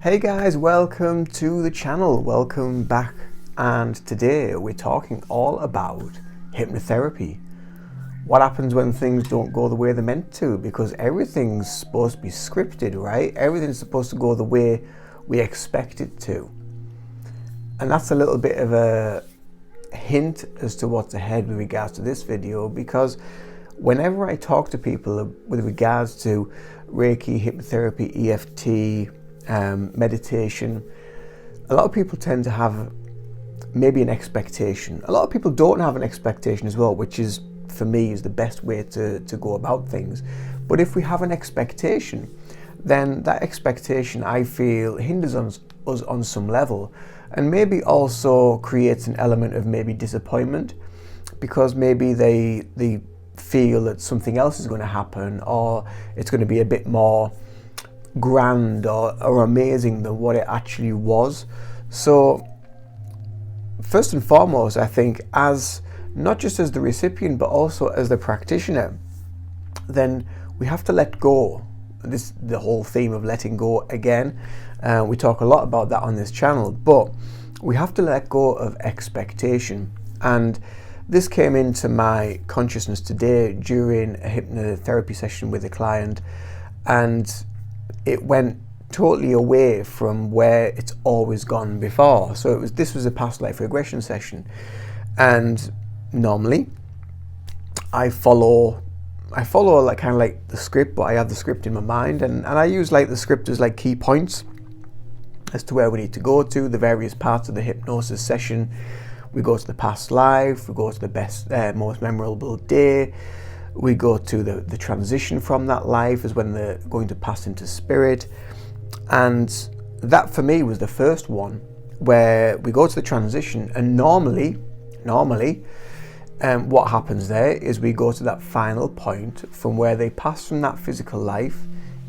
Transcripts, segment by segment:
Hey guys, welcome to the channel, welcome back, and today we're talking all about hypnotherapy. What happens when things don't go the way they're meant to, because everything's supposed to be scripted, right? Everything's supposed to go the way we expect it to. And that's a little bit of a hint as to what's ahead with regards to this video, because whenever I talk to people with regards to Reiki, hypnotherapy, EFT, meditation, a lot of people tend to have maybe an expectation. A lot of people don't have an expectation as well, which is, for me, is the best way to go about things. But if we have an expectation, then that expectation, I feel, hinders us on some level, and maybe also creates an element of maybe disappointment, because maybe they feel that something else is going to happen, or it's going to be a bit more grand or amazing than what it actually was. So first and foremost, I think, as not just as the recipient but also as the practitioner, then we have to let go. The whole theme of letting go again, we talk a lot about that on this channel, but we have to let go of expectation. And this came into my consciousness today during a hypnotherapy session with a client, and it went totally away from where it's always gone before. So this was a past life regression session, and normally I follow like kind of like the script, but I have the script in my mind, and I use like the script as like key points as to where we need to go to, the various parts of the hypnosis session. We go to the past life, we go to the best, most memorable day, we go to the transition from that life as when they're going to pass into spirit. And that for me was the first one, where we go to the transition, and normally what happens there is we go to that final point from where they pass from that physical life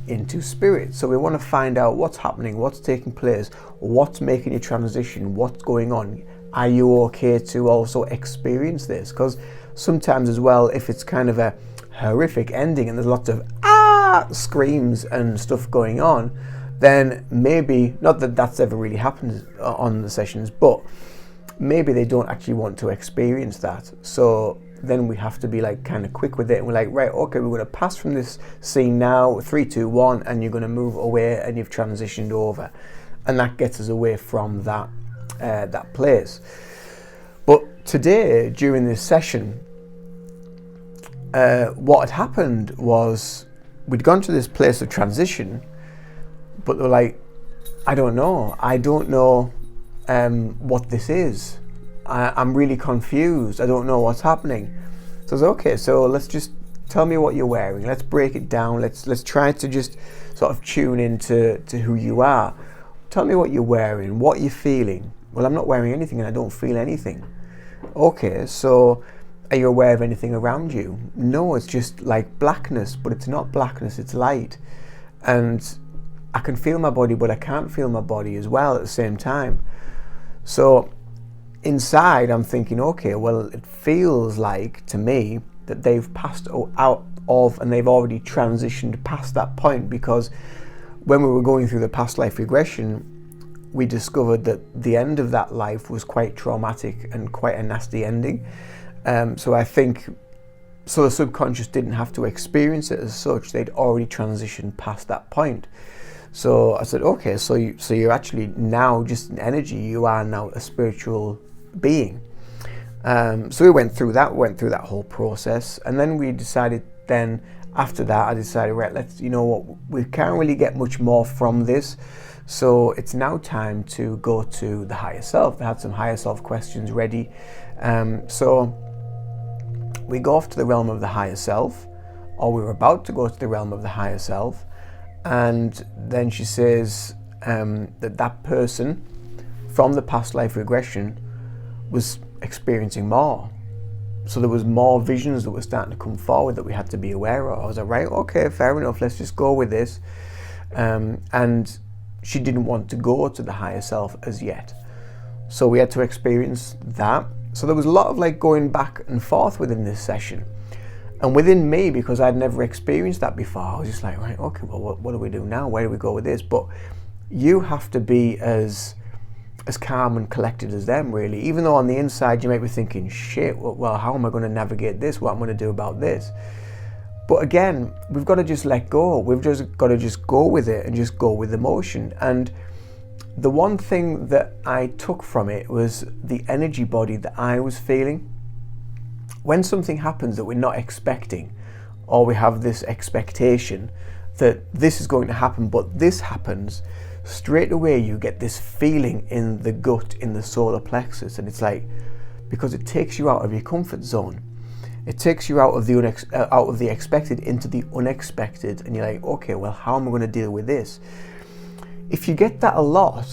into spirit. So we want to find out what's happening, what's taking place, what's making you transition, what's going on. Are you okay to also experience this? Because sometimes as well, if it's kind of a horrific ending and there's lots of screams and stuff going on, then maybe, not that that's ever really happened on the sessions, but maybe they don't actually want to experience that. So then we have to be like kind of quick with it, and we're like, right, okay, we're going to pass from this scene now, 3, 2, 1, and you're going to move away, and you've transitioned over, and that gets us away from that place. But today, during this session, what had happened was we'd gone to this place of transition, but they were like, I don't know what this is. I'm really confused. I don't know what's happening. So I was okay, so let's just tell me what you're wearing. Let's break it down. Let's try to just sort of tune into who you are. Tell me what you're wearing, what you're feeling. Well, I'm not wearing anything and I don't feel anything. Okay, so are you aware of anything around you? No, it's just like blackness, but it's not blackness, it's light. And I can feel my body, but I can't feel my body as well at the same time. So inside I'm thinking, okay, well, it feels like to me that they've passed out of, and they've already transitioned past that point, because when we were going through the past life regression, we discovered that the end of that life was quite traumatic and quite a nasty ending. So I think, so the subconscious didn't have to experience it as such. They'd already transitioned past that point. So I said, okay, so you're actually now just an energy. You are now a spiritual being. So we went through that whole process, and then we decided. Then after that, I decided, right, let's, you know what, we can't really get much more from this. So it's now time to go to the higher self. They had some higher self questions ready. So we go off to the realm of the higher self, or we were about to go to the realm of the higher self. And then she says that person from the past life regression was experiencing more. So there was more visions that were starting to come forward that we had to be aware of. I was like, right, okay, fair enough, let's just go with this. And she didn't want to go to the higher self as yet. So we had to experience that. So there was a lot of like going back and forth within this session. And within me, because I'd never experienced that before, I was just like, right, okay, well, what do we do now? Where do we go with this? But you have to be as calm and collected as them, really. Even though on the inside you might be thinking, shit, well, how am I going to navigate this? What am I going to do about this? But again, we've got to just let go. We've just got to just go with it and just go with emotion. And the one thing that I took from it was the energy body that I was feeling. When something happens that we're not expecting, or we have this expectation that this is going to happen, but this happens, straight away you get this feeling in the gut, in the solar plexus, and it's like, because it takes you out of your comfort zone. It takes you out of the expected into the unexpected, and you're like, okay, well, how am I going to deal with this? If you get that a lot,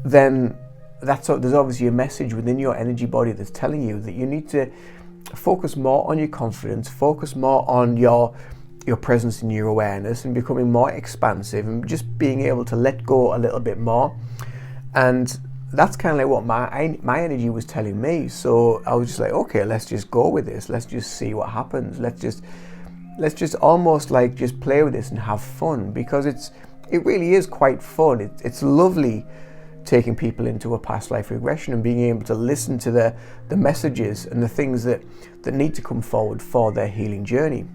then there's obviously a message within your energy body that's telling you that you need to focus more on your confidence, focus more on your presence and your awareness, and becoming more expansive and just being able to let go a little bit more. And that's kind of like what my energy was telling me. So I was just like, okay, let's just go with this. Let's just see what happens. Let's just almost like just play with this and have fun, because it really is quite fun. It's lovely taking people into a past life regression and being able to listen to the messages and the things that need to come forward for their healing journey.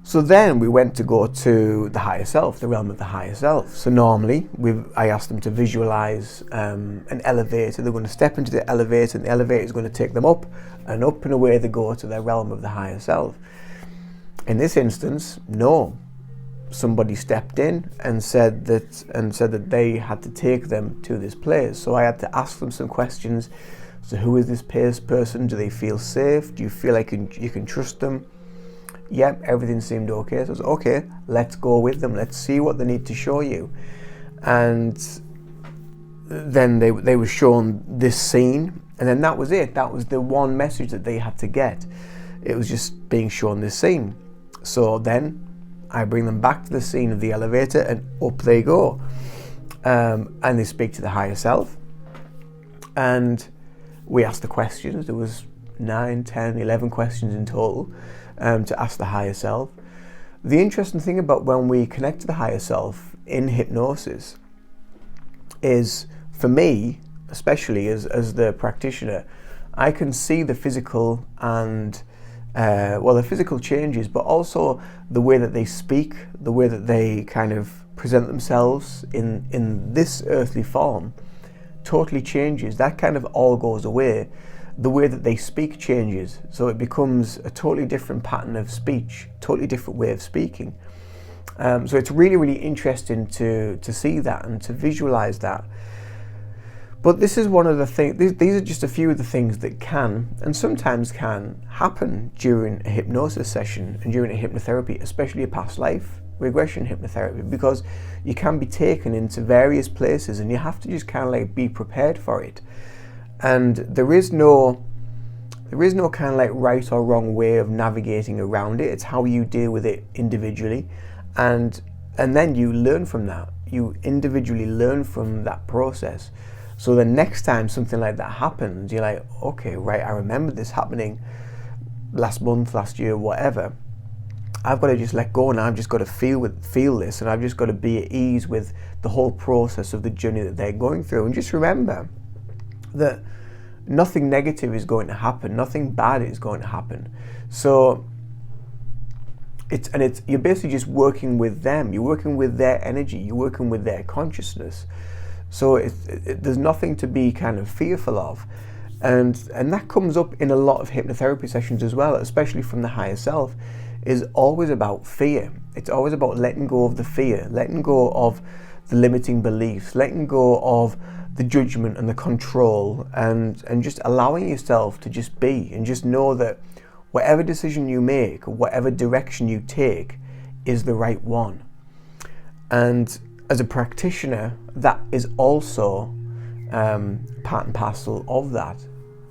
So then we went to go to the higher self, the realm of the higher self. So normally I asked them to visualize an elevator. They're going to step into the elevator, and the elevator is going to take them up and away they go to their realm of the higher self. In this instance, no. Somebody stepped in and said that they had to take them to this place. So I had to ask them some questions. So who is this person? Do they feel safe? Do you feel like you can trust them? Yep, everything seemed okay. So I was okay, let's go with them. Let's see what they need to show you. And then they were shown this scene, and then that was it. That was the one message that they had to get. It was just being shown this scene. So then I bring them back to the scene of the elevator, and up they go. And they speak to the higher self. And we asked the questions. There was 9, 10, 11 questions in total to ask the higher self. The interesting thing about when we connect to the higher self in hypnosis is, for me, especially as the practitioner, I can see the physical and the physical changes, but also the way that they speak, the way that they kind of present themselves in this earthly form totally changes. That kind of all goes away. The way that they speak changes, so it becomes a totally different pattern of speech, totally different way of speaking. So it's really, really interesting to see that and to visualize that. But this is one of the things, these are just a few of the things that can, and sometimes can, happen during a hypnosis session and during a hypnotherapy, especially a past life regression hypnotherapy, because you can be taken into various places and you have to just kind of like be prepared for it. And there is no kind of like right or wrong way of navigating around it. It's how you deal with it individually, and then you learn from that. You individually learn from that process. So the next time something like that happens, you're like, okay, right, I remember this happening last month, last year, whatever. I've got to just let go, and I've just got to feel this, and I've just got to be at ease with the whole process of the journey that they're going through. And just remember that nothing negative is going to happen, nothing bad is going to happen. So you're basically just working with them, you're working with their energy, you're working with their consciousness. So there's nothing to be kind of fearful of. And that comes up in a lot of hypnotherapy sessions as well, especially from the higher self, is always about fear. It's always about letting go of the fear, letting go of the limiting beliefs, letting go of the judgment and the control, and just allowing yourself to just be, and just know that whatever decision you make, whatever direction you take, is the right one. And as a practitioner, that is also part and parcel of that.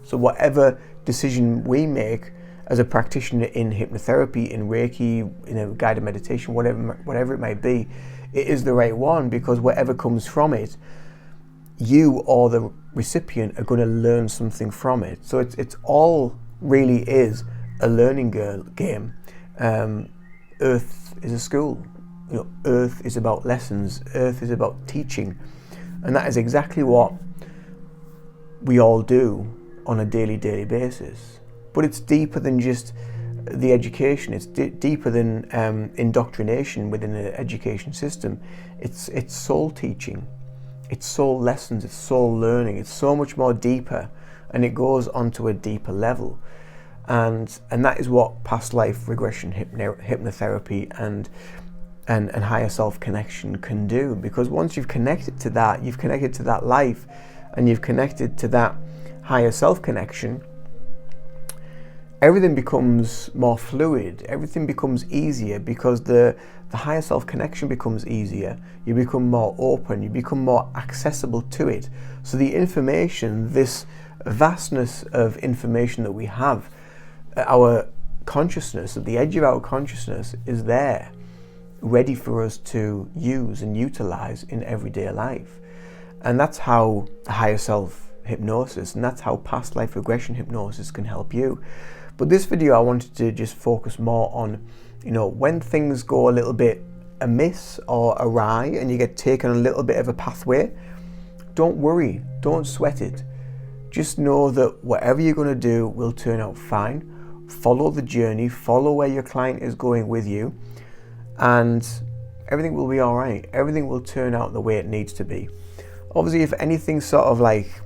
So whatever decision we make as a practitioner in hypnotherapy, in Reiki, in a guided meditation, whatever it might be, it is the right one, because whatever comes from it, you or the recipient are going to learn something from it. So it's all really is a learning game. Earth is a school. earth is about lessons, earth is about teaching, and that is exactly what we all do on a daily basis. But it's deeper than just the education. It's deeper than indoctrination within the education system. It's soul teaching, it's soul lessons, it's soul learning. It's so much more deeper, and it goes onto a deeper level. And that is what past life regression hypnotherapy and higher self connection can do. Because once you've connected to that, you've connected to that life, and you've connected to that higher self connection, everything becomes more fluid, everything becomes easier, because the higher self connection becomes easier. You become more open, you become more accessible to it. So the information, this vastness of information that we have, our consciousness, at the edge of our consciousness, is there, ready for us to use and utilize in everyday life. And that's how higher self hypnosis, and that's how past life regression hypnosis can help you. But this video, I wanted to just focus more on, when things go a little bit amiss or awry and you get taken a little bit of a pathway, don't worry, don't sweat it. Just know that whatever you're going to do will turn out fine. Follow the journey, follow where your client is going with you, and everything will be all right. Everything will turn out the way it needs to be. Obviously, if anything sort of like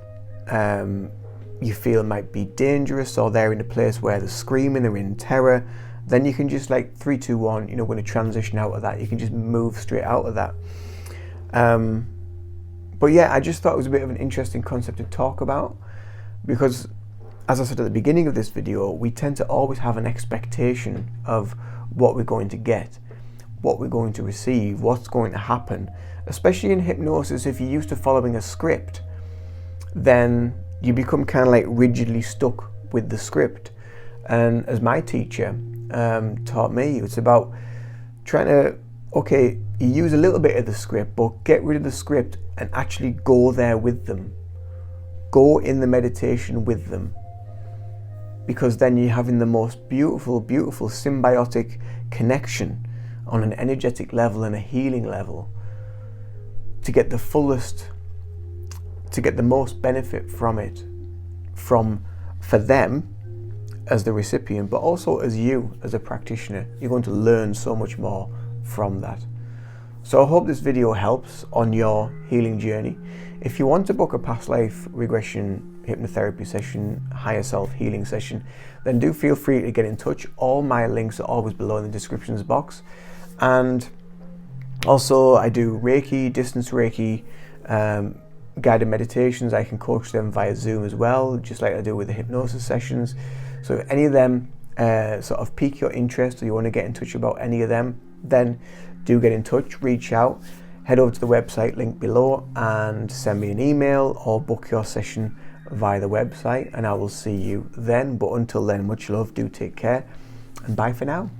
you feel might be dangerous, or they're in a place where they're screaming, they're in terror, then you can just 3, 2, 1, we're going to transition out of that. You can just move straight out of that. But yeah, I just thought it was a bit of an interesting concept to talk about, because as I said at the beginning of this video, we tend to always have an expectation of what we're going to get, what we're going to receive, what's going to happen. Especially in hypnosis, if you're used to following a script, then you become kind of rigidly stuck with the script. And as my teacher taught me, it's about trying to, you use a little bit of the script, but get rid of the script and actually go there with them. Go in the meditation with them. Because then you're having the most beautiful, beautiful symbiotic connection on an energetic level and a healing level, to get the fullest, to get the most benefit from it, for them as the recipient, but also as you as a practitioner. You're going to learn so much more from that. So I hope this video helps on your healing journey. If you want to book a past life regression hypnotherapy session, higher self healing session, then do feel free to get in touch. All my links are always below in the descriptions box. And also I do Reiki, distance Reiki, guided meditations. I can coach them via Zoom as well, just like I do with the hypnosis sessions. So if any of them sort of pique your interest, or you want to get in touch about any of them, then do get in touch, reach out, head over to the website link below and send me an email or book your session via the website, and I will see you then. But until then, much love, do take care, and bye for now.